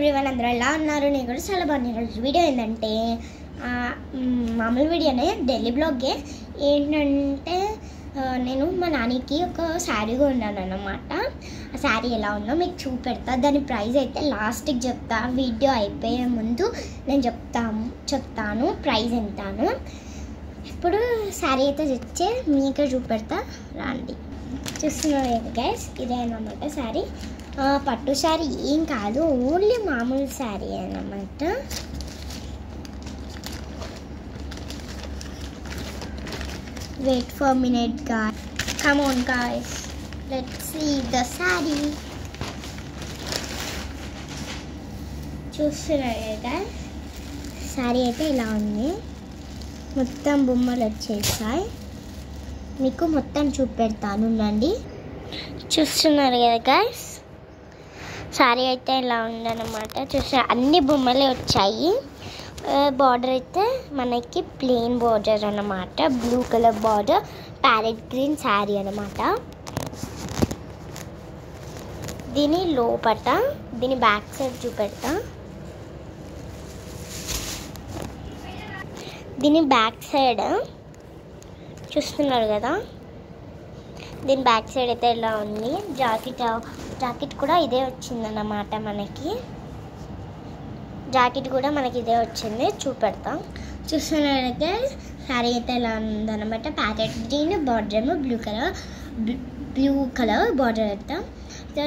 Everyone అందరూ ఎలా ఉన్నారు? నేను కూడా చాలా బాగున్నాను. వీడియో ఏంటంటే మామూలు వీడియోనే, డైలీ బ్లాగే. ఏంటంటే నేను మా నాన్నకి ఒక శారీ కొన్నాను అన్నమాట. ఆ శారీ ఎలా ఉందో మీకు చూపెడతా. దాని ప్రైస్ అయితే లాస్ట్కి చెప్తా. వీడియో అయిపోయే ముందు నేను చెప్తాను ప్రైస్ ఎంతాను. ఇప్పుడు శారీ అయితే తెచ్చే మీకు చూపెడతా రండి. చూస్తున్నారు కదా గైస్, ఇదే అన్నమాట శారీ. పట్టు శారీ ఏం కాదు, ఓన్లీ మామూలు శారీ అన్నమాట. Wait for minute guys, come on guys, let's see the sari. చూస్తున్నారు కదా శారీ అయితే ఇలా ఉంది. మొత్తం బొమ్మలు వచ్చేసాయి. మీకు మొత్తం చూపెడతాను నండి. చూస్తున్నారు కదా గైస్, శారీ అయితే ఇలా ఉందన్నమాట. చూస్తున్నారు అన్ని బొమ్మలే వచ్చాయి. బార్డర్ అయితే మనకి ప్లెయిన్ బార్డర్ అన్నమాట. Blue colour border, parrot green sari అన్నమాట. దీని లోపట దీని బ్యాక్ సైడ్ చూపెడతా. దీని బ్యాక్ సైడ్ చూస్తున్నారు కదా, దీని బ్యాక్ సైడ్ అయితే ఇలా ఉంది. జాకెట్ కూడా ఇదే వచ్చిందన్నమాట. మనకి జాకెట్ కూడా మనకి ఇదే వచ్చింది, చూపెడతాం. చూస్తున్నట్లయితే శారీ అయితే ఇలా ఉందన్నమాట. ప్యాకెట్ గ్రీన్ బార్డర్ ఏమో బ్లూ కలర్ బార్డర్ అయితే.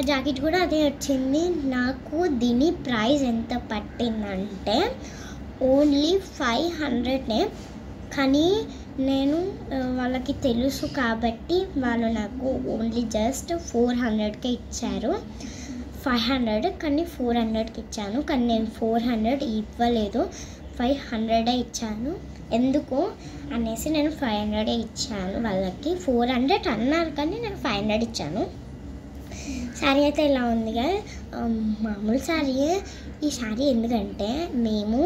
జాకెట్ కూడా అదే వచ్చింది. నాకు దీని ప్రైస్ ఎంత పట్టిందంటే ఓన్లీ 500. కానీ నేను వాళ్ళకి తెలుసు కాబట్టి వాళ్ళు నాకు ఓన్లీ జస్ట్ 400కే ఇచ్చారు. 500 కానీ 400కి ఇచ్చాను. కానీ నేను 400 ఇవ్వలేదు, 500 ఇచ్చాను. ఎందుకు అనేసి నేను 500 ఇచ్చాను వాళ్ళకి. 400 అన్నారు కానీ నేను 500 ఇచ్చాను. శారీ అయితే ఇలా ఉంది కదా, మామూలు శారీ. ఈ శారీ ఎందుకంటే మేము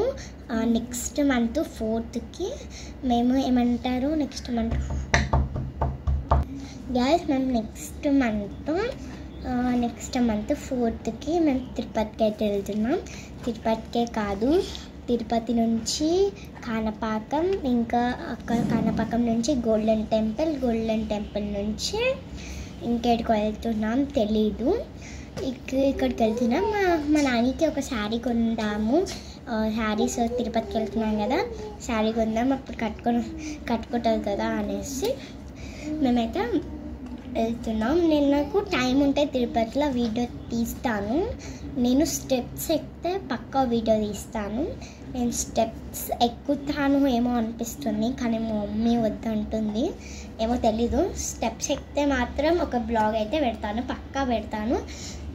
నెక్స్ట్ మంత్ 4th మేము ఏమంటారు, నెక్స్ట్ మంత్ గ్యాస్ మేము నెక్స్ట్ మంత్ 4th మేము తిరుపతికి అయితే వెళ్తున్నాం. తిరుపతికే కాదు, తిరుపతి నుంచి కాణిపాకం, ఇంకా అక్కడ కాణిపాకం నుంచి గోల్డెన్ టెంపుల్ నుంచి ఇంకెక్కడికి వెళ్తున్నాం తెలీదు. ఇక్కడికి వెళ్తున్నాం. మా నాన్నకి ఒక శారీ కొందాము. శారీస్ తిరుపతికి వెళ్తున్నాం కదా, శారీ కొందాం, అప్పుడు కట్టుకుంటుంది కదా అనేసి మేమైతే వెళ్తున్నాం. నాకు టైం ఉంటే తిరుపతిలో వీడియో తీస్తాను. నేను స్టెప్స్ ఎక్కితే పక్కా వీడియో తీస్తాను. నేను స్టెప్స్ ఎక్కుతాను ఏమో అనిపిస్తుంది, కానీ మా మమ్మీ వద్దంటుంది, ఏమో తెలీదు. స్టెప్స్ ఎక్కితే మాత్రం ఒక బ్లాగ్ అయితే పెడతాను, పక్కా పెడతాను.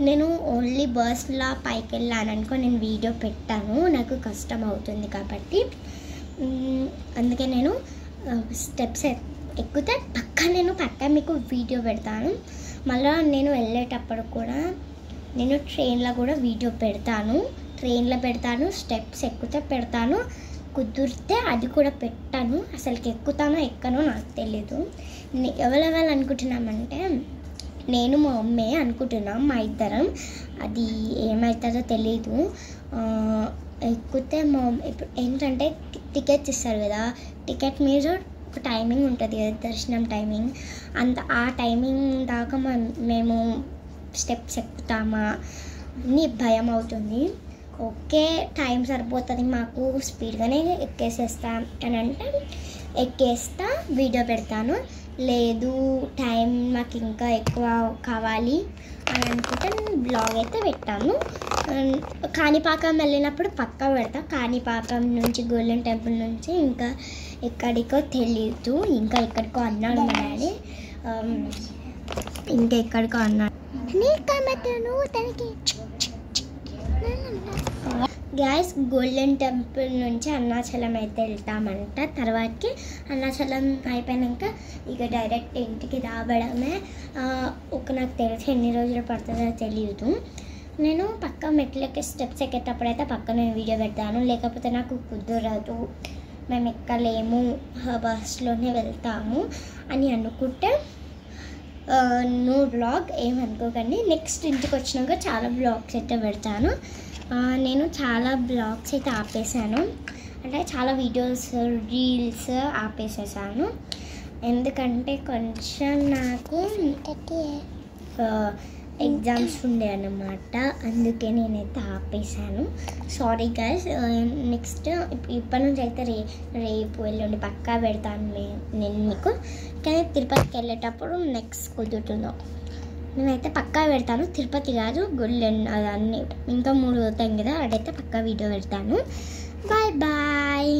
నేను ఓన్లీ బస్లో పైకి వెళ్ళాను అనుకో నేను వీడియో పెట్టాను, నాకు కష్టం అవుతుంది కాబట్టి. అందుకే నేను స్టెప్స్ ఎక్కితే పక్కా మీకు వీడియో పెడతాను. మళ్ళీ నేను వెళ్ళేటప్పుడు కూడా నేను ట్రైన్లో కూడా వీడియో పెడతాను. స్టెప్స్ ఎక్కితే పెడతాను, కుదిరితే అది కూడా పెట్టాను. అసలుకి ఎక్కుతానో ఎక్కనో నాకు తెలీదు. ఎవరెవరు అనుకుంటున్నామంటే నేను మా మమ్మీ అనుకుంటున్నాం, మా ఇద్దరం. అది ఏమవుతుందో తెలీదు. ఎక్కితే మా ఇప్పుడు ఏంటంటే టికెట్స్ ఇస్తారు కదా, టికెట్ మీద ఒక టైమింగ్ ఉంటుంది కదా, దర్శనం టైమింగ్. ఆ టైమింగ్ దాకా మేము స్టెప్స్ ఎక్కుతామా అని భయం అవుతుంది. ఓకే, టైం సరిపోతుంది మాకు, స్పీడ్గానే ఎక్కేసేస్తా అని అంటే ఎక్కేస్తా, వీడియో పెడతాను. లేదు టైం మాకు ఇంకా ఎక్కువ కావాలి అని అనుకుంటే నేను బ్లాగ్ అయితే పెట్టాను. కాణిపాకం వెళ్ళినప్పుడు పక్కా పెడతా. కాణిపాకం నుంచి గోల్డెన్ టెంపుల్ నుంచి ఇంకా ఎక్కడికో తెలీదు, ఇంకా ఎక్కడికో అన్నాడు మా డాడీ. ఇంకా ఎక్కడికో అన్నాడు. గ్యాస్ గోల్డెన్ టెంపుల్ నుంచి అరుణాచలం అయితే వెళ్తామంట. తర్వాతకి అరుణాచలం అయిపోయాక ఇక డైరెక్ట్ ఇంటికి రావడమే. నాకు తెలిసి ఎన్ని రోజులు పడుతుందో తెలియదు. నేను పక్క మెట్లకి స్టెప్స్ ఎక్కేటప్పుడైతే నేను వీడియో పెడతాను, లేకపోతే నాకు కుదరదు, మేము ఎక్కలేము, బస్లోనే వెళ్తాము అని అనుకుంటే నో బ్లాగ్ ఏమనుకోకండి. నెక్స్ట్ ఇంటికి వచ్చినాక చాలా బ్లాగ్స్ అయితే పెడతాను. నేను చాలా బ్లాగ్స్ అయితే ఆపేసాను, అంటే చాలా వీడియోస్ రీల్స్ ఆపేసేసాను. ఎందుకంటే కొంచెం నాకు ఎగ్జామ్స్ ఉండే అన్నమాట, అందుకే నేనైతే ఆపేసాను. Sorry guys. నెక్స్ట్ ఇప్పటి నుంచి అయితే రేపు ఎల్లుండి పక్కా పెడతాను నేను మీకు. కానీ తిరుపతికి వెళ్ళేటప్పుడు నెక్స్ట్ కుదురుతుందో నేనైతే పక్కా పెడతాను. తిరుపతి కాదు, గోల్డెన్ అదన్నీ ఇంకా 3 అవుతాయి కదా, అడైతే పక్కా వీడియో పెడతాను. Bye bye.